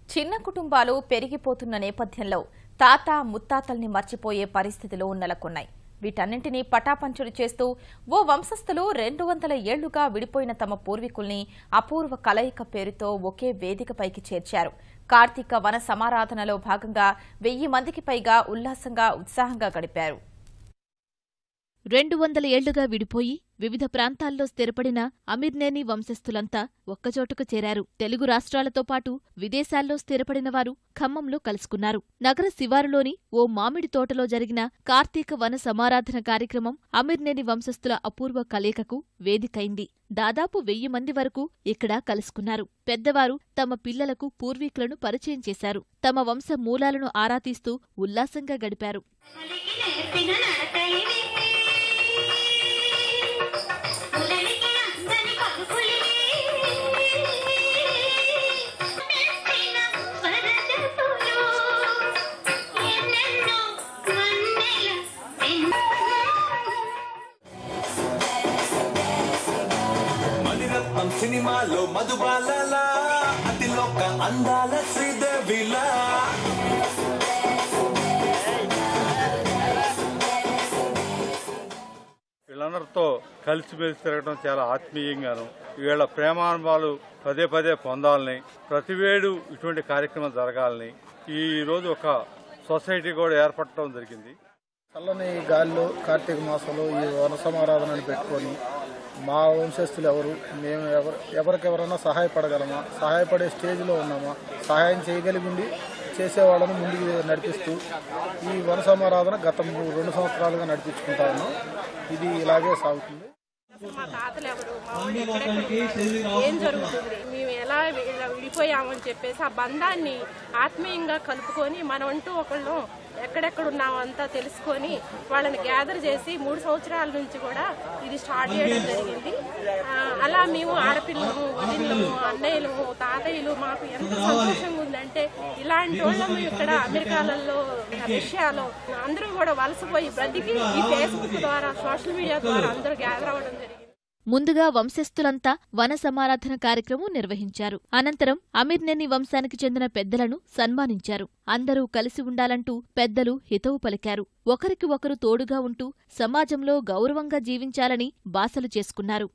చిన్న కుటుంబాలు పెరిగిపోతున్న నేపథ్యంలో తాత ముత్తాతల్ని మర్చిపోయే పరిస్థితులు నెలకొన్నాయి. వీటన్నింటినీ పటాపంచలు చేస్తూ ఓ వంశస్థులు 200 ఏళ్లుగా విడిపోయిన తమ పూర్వీకుల్ని అపూర్వ కలయిక పేరుతో ఒకే వేదికపైకి చేర్చారు. కార్తీక వన సమారాధనలో భాగంగా 1000 మందికి పైగా ఉల్లాసంగా ఉత్సాహంగా గడిపారు. 200 ఏళ్లుగా విడిపోయి వివిధ ప్రాంతాల్లో స్థిరపడిన అమీర్నేని వంశస్థులంతా ఒక్కచోటుకు చేరారు. తెలుగు రాష్ట్రాలతో పాటు విదేశాల్లో స్థిరపడిన వారు ఖమ్మంలో కలుసుకున్నారు. నగర శివారులోని ఓ మామిడి తోటలో జరిగిన కార్తీక వన సమారాధన కార్యక్రమం అమీర్నేని వంశస్థుల అపూర్వ కలయికకు వేదికైంది. దాదాపు 1000 మంది వరకు ఇక్కడ కలుసుకున్నారు. పెద్దవారు తమ పిల్లలకు పూర్వీకులను పరిచయం చేశారు. తమ వంశ మూలాలను ఆరా తీస్తూ ఉల్లాసంగా గడిపారు. సినిమాలో మధుబాలలా అతిలోక అందాల శ్రీదేవిలా వీళ్ళందరితో కలిసిమెలిసి తిరగడం చాలా ఆత్మీయంగాను వీళ్ళ ప్రేమానుభవాలు పదే పదే పొందాలని ప్రతివేడు ఇటువంటి కార్యక్రమం జరగాలని ఈ రోజు ఒక సొసైటీ కూడా ఏర్పడటం జరిగింది. చల్లని గాలిలో కార్తీక మాసంలో ఈ వన సమారాధనని పెట్టుకొని మా వంశస్థులు ఎవరు, మేము ఎవరికెవరైనా సహాయపడగలమా, సహాయపడే స్టేజ్లో ఉన్నామా, సహాయం చేయగలిగింది చేసేవాళ్ళను ముందుకు నడిపిస్తూ ఈ వన సమారాధన గత 2 సంవత్సరాలుగా నడిపించుకుంటా ఉన్నాం. ఇది ఇలాగే సాగుతుంది. మా తాతలు ఎవరు, మా వాళ్ళు ఎక్కడెక్కడ ఏం జరుగుతుంది, మేము ఎలా విడిపోయామని చెప్పేసి ఆ బంధాన్ని ఆత్మీయంగా కలుపుకొని మనమంటూ ఒకళ్ళు ఎక్కడెక్కడున్నామో అంతా తెలుసుకొని వాళ్ళని గ్యాదర్ చేసి 3 సంవత్సరాల నుంచి కూడా ఇది స్టార్ట్ చేయడం జరిగింది. అలా మేము ఆడపిల్లము, వదినము, అన్నయ్యలము, తాతయ్యలు మాకు ఎంత సంతోషంగా ఉందంటే ఇలాంటి వాళ్ళము ఇక్కడ అమెరికాలలో, రష్యాలో అందరూ కూడా వలసపోయి బ్రతికి ఈ ఫేస్బుక్ ద్వారా, సోషల్ మీడియా ద్వారా అందరూ గ్యాదర్ అవ్వడం జరిగింది. ముందుగా వంశస్థులంతా వన సమారాధన కార్యక్రమం నిర్వహించారు. అనంతరం అమీర్నేని వంశానికి చెందిన పెద్దలను సన్మానించారు. అందరూ కలిసి ఉండాలంటూ పెద్దలు హితవు పలికారు. ఒకరికి ఒకరు తోడుగా ఉంటూ సమాజంలో గౌరవంగా జీవించాలని బాసలు చేసుకున్నారు.